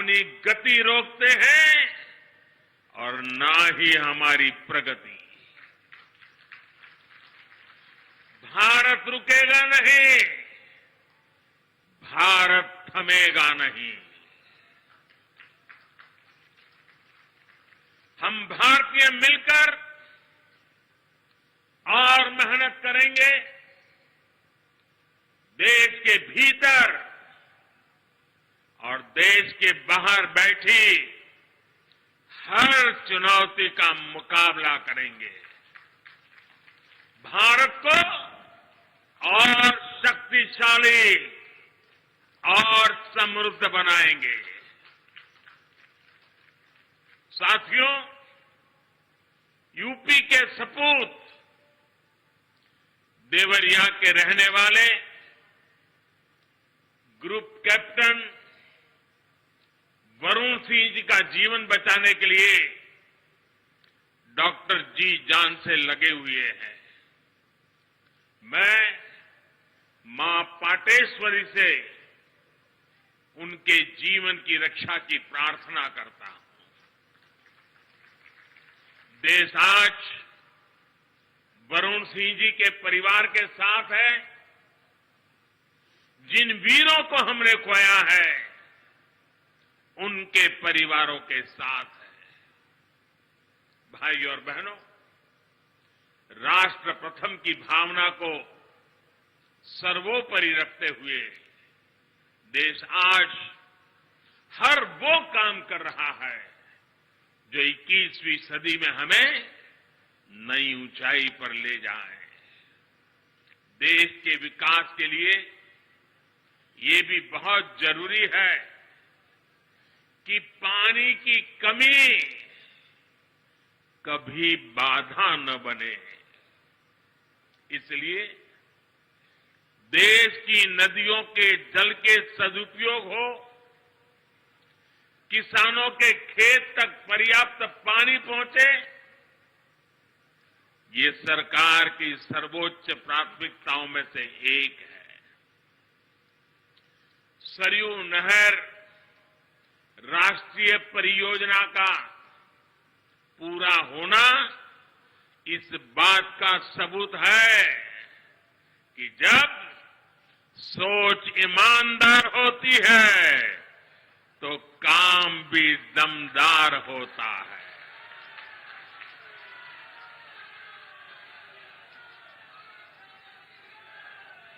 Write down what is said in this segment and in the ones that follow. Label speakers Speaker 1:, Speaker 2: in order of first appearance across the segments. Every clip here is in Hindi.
Speaker 1: अपनी गति रोकते हैं और ना ही हमारी प्रगति। भारत रुकेगा नहीं, भारत थमेगा नहीं। हम भारतीय मिलकर और मेहनत करेंगे। देश के भीतर और देश के बाहर बैठी हर चुनौती का मुकाबला करेंगे। भारत को और शक्तिशाली और समृद्ध बनाएंगे। साथियों, यूपी के सपूत देवरिया के रहने वाले ग्रुप कैप्टन वरुण सिंह जी का जीवन बचाने के लिए डॉक्टर जी जान से लगे हुए हैं। मैं मां पाटेश्वरी से उनके जीवन की रक्षा की प्रार्थना करता हूं। देश आज वरुण सिंह जी के परिवार के साथ है। जिन वीरों को हमने खोया है उनके परिवारों के साथ है। भाई और बहनों, राष्ट्र प्रथम की भावना को सर्वोपरि रखते हुए देश आज हर वो काम कर रहा है जो 21वीं सदी में हमें नई ऊंचाई पर ले जाए। देश के विकास के लिए ये भी बहुत जरूरी है कि पानी की कमी कभी बाधा न बने। इसलिए देश की नदियों के जल के सदुपयोग हो, किसानों के खेत तक पर्याप्त पानी पहुंचे, ये सरकार की सर्वोच्च प्राथमिकताओं में से एक है। सरयू नहर राष्ट्रीय परियोजना का पूरा होना इस बात का सबूत है कि जब सोच ईमानदार होती है तो काम भी दमदार होता है।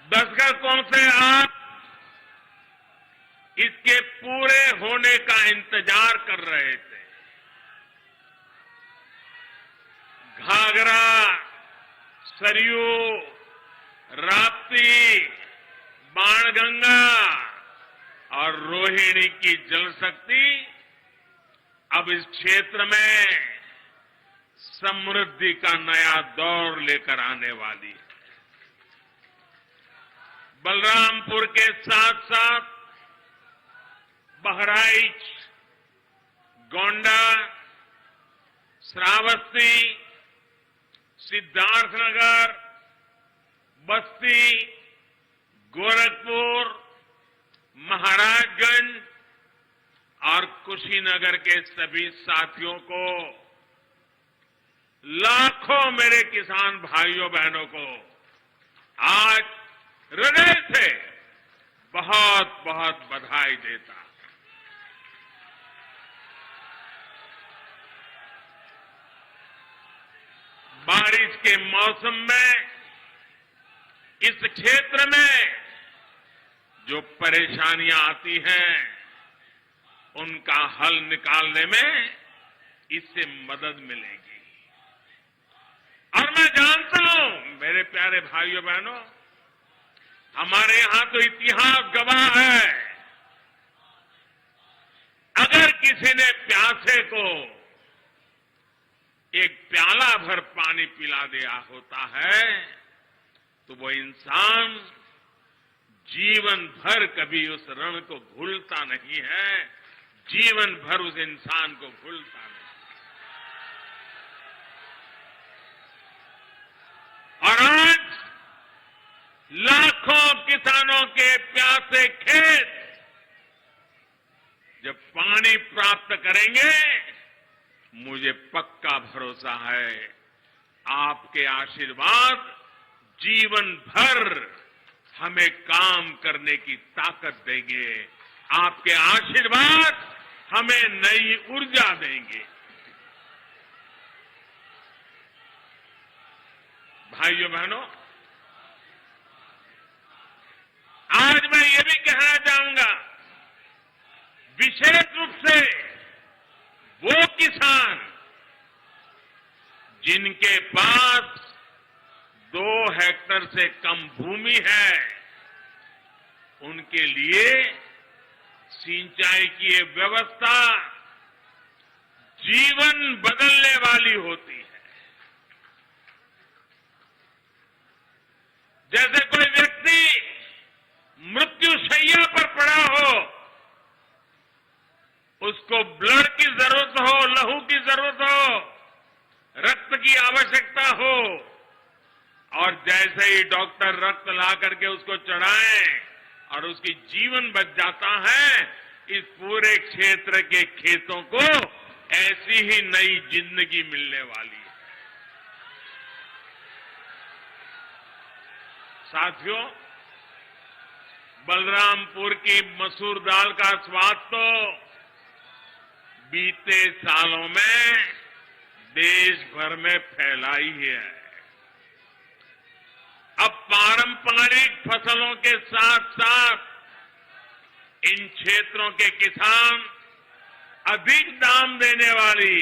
Speaker 1: दशकों से आप इसके पूरे होने का इंतजार कर रहे थे। घाघरा, सरयू, राप्ती, बाणगंगा और रोहिणी की जल शक्ति अब इस क्षेत्र में समृद्धि का नया दौर लेकर आने वाली है। बलरामपुर के साथ साथ बहराइच, गोंडा, श्रावस्ती, सिद्धार्थनगर, बस्ती, गोरखपुर, महाराजगंज और कुशीनगर के सभी साथियों को, लाखों मेरे किसान भाइयों बहनों को आज हृदय से बहुत बहुत बधाई देता। बारिश के मौसम में इस क्षेत्र में जो परेशानियां आती हैं उनका हल निकालने में इससे मदद मिलेगी। और मैं जानता हूं मेरे प्यारे भाइयों बहनों, हमारे यहां तो इतिहास गवाह है, अगर किसी ने प्यासे को एक प्याला भर पानी पिला दिया होता है तो वो इंसान जीवन भर कभी उस ऋण को भूलता नहीं है, जीवन भर उस इंसान को भूलता नहीं। और आज लाखों किसानों के प्यासे खेत जब पानी प्राप्त करेंगे, मुझे पक्का भरोसा है आपके आशीर्वाद जीवन भर हमें काम करने की ताकत देंगे। आपके आशीर्वाद हमें नई ऊर्जा देंगे। भाइयों बहनों, आज मैं ये भी कहना चाहूंगा, विशेष रूप से वो किसान जिनके पास 2 हेक्टेयर से कम भूमि है, उनके लिए सिंचाई की ये व्यवस्था जीवन बदलने वाली होती है। जैसे कोई व्यक्ति मृत्युशैया पर पड़ा हो, उसको ब्लड की जरूरत हो, लहू की जरूरत हो, रक्त की आवश्यकता हो, और जैसे ही डॉक्टर रक्त ला करके उसको चढ़ाएं और उसकी जीवन बच जाता है, इस पूरे क्षेत्र के खेतों को ऐसी ही नई जिंदगी मिलने वाली है। साथियों, बलरामपुर की मसूर दाल का स्वाद तो बीते सालों में देश भर में फैला ही है। अब पारंपरिक फसलों के साथ साथ इन क्षेत्रों के किसान अधिक दाम देने वाली,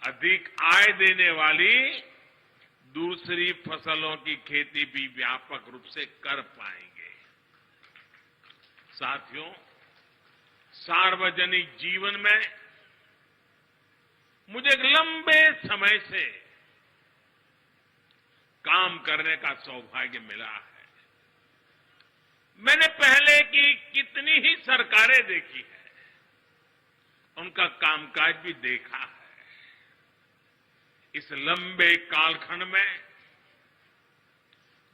Speaker 1: अधिक आय देने वाली दूसरी फसलों की खेती भी व्यापक रूप से कर पाएंगे। साथियों, सार्वजनिक जीवन में मुझे एक लंबे समय से काम करने का सौभाग्य मिला है। मैंने पहले की कितनी ही सरकारें देखी है, उनका कामकाज भी देखा है। इस लंबे कालखंड में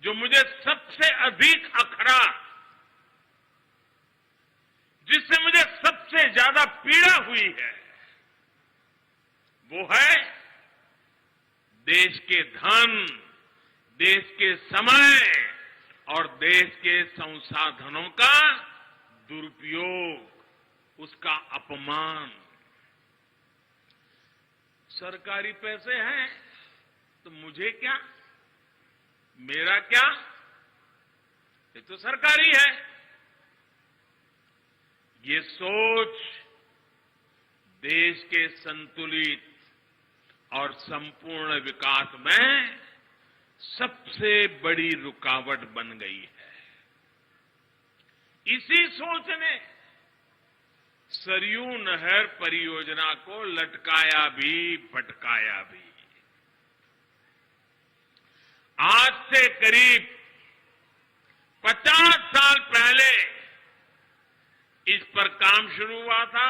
Speaker 1: जो मुझे सबसे अधिक अखरा, जिससे मुझे सबसे ज्यादा पीड़ा हुई है, वो है देश के धन, देश के समय और देश के संसाधनों का दुरुपयोग, उसका अपमान। सरकारी पैसे हैं तो मुझे क्या, मेरा क्या, ये तो सरकारी है। ये सोच देश के संतुलित और संपूर्ण विकास में सबसे बड़ी रुकावट बन गई है। इसी सोच ने सरयू नहर परियोजना को लटकाया भी, भटकाया भी। आज से करीब 50 साल पहले इस पर काम शुरू हुआ था।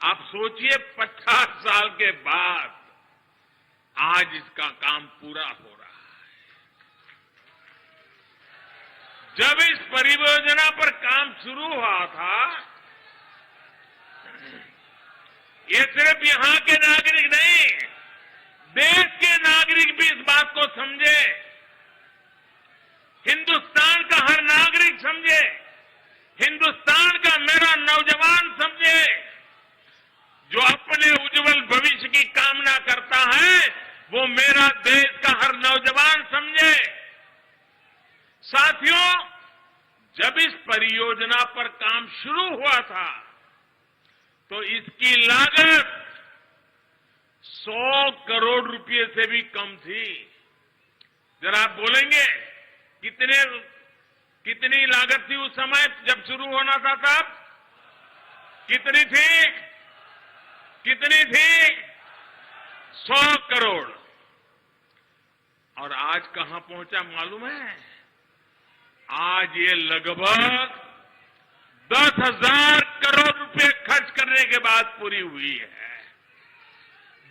Speaker 1: आप सोचिए, 50 साल के बाद आज इसका काम पूरा हो रहा है। जब इस परियोजना पर काम शुरू हुआ था, ये सिर्फ यहां के नागरिक नहीं, देश के नागरिक भी इस बात को समझे, हिंदुस्तान का हर नागरिक समझे, हिंदुस्तान का मेरा नौजवान समझे, जो अपने उज्जवल भविष्य की कामना करता है, वो मेरा देश का हर नौजवान समझे। साथियों, जब इस परियोजना पर काम शुरू हुआ था तो इसकी लागत 100 करोड़ रुपए से भी कम थी। जरा आप बोलेंगे कितनी लागत थी उस समय जब शुरू होना था तब? कितनी थी? कितनी थी? 100 करोड़। और आज कहां पहुंचा मालूम है? आज ये लगभग 10,000 करोड़ रुपए खर्च करने के बाद पूरी हुई है।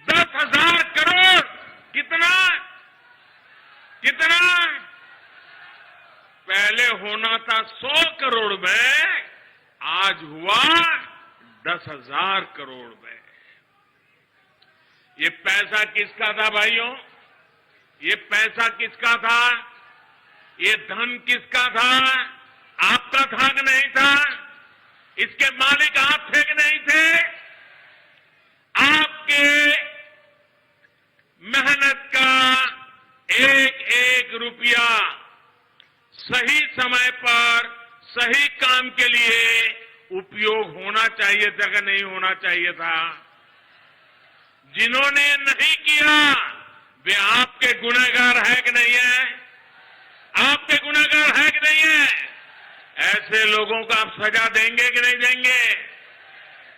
Speaker 1: 10,000 करोड़ कितना? कितना? पहले होना था 100 करोड़ में, आज हुआ 10,000 करोड़ रुपए। ये पैसा किसका था भाइयों? ये पैसा किसका था? ये धन किसका था? आपका था कि नहीं था? इसके मालिक आप थे कि नहीं थे? आपके मेहनत का एक एक रुपया सही समय पर सही काम के लिए उपयोग होना चाहिए था कि नहीं होना चाहिए था? जिन्होंने नहीं किया वे आपके गुनहगार है कि नहीं है? आपके गुनहगार है कि नहीं है? ऐसे लोगों को आप सजा देंगे कि नहीं देंगे?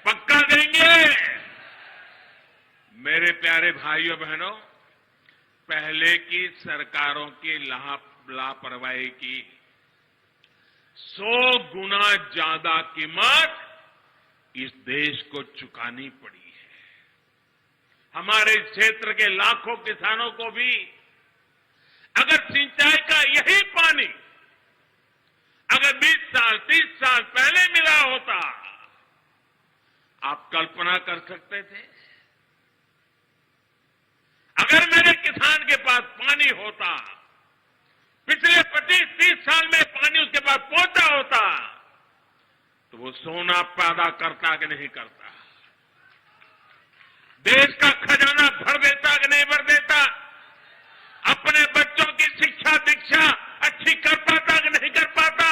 Speaker 1: पक्का देंगे? मेरे प्यारे भाइयों बहनों, पहले की सरकारों की लापरवाही की 100 गुना ज्यादा कीमत इस देश को चुकानी पड़ी है। हमारे क्षेत्र के लाखों किसानों को भी अगर सिंचाई का यही पानी अगर 20 साल 30 साल पहले मिला होता, आप कल्पना कर सकते थे? अगर मेरे किसान के पास पानी होता, पिछले 25-30 साल में पानी उसके पास पहुंचा होता, तो वो सोना पैदा करता कि नहीं करता? देश का खजाना भर देता कि नहीं भर देता? अपने बच्चों की शिक्षा दीक्षा अच्छी कर पाता कि नहीं कर पाता?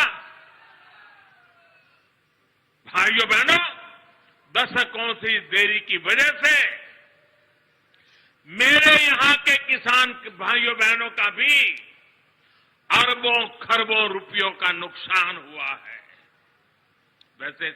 Speaker 1: भाइयों बहनों, दशकों से देरी की वजह से मेरे यहां के किसान भाइयों बहनों का भी अरबों खरबों रुपयों का नुकसान हुआ है। वैसे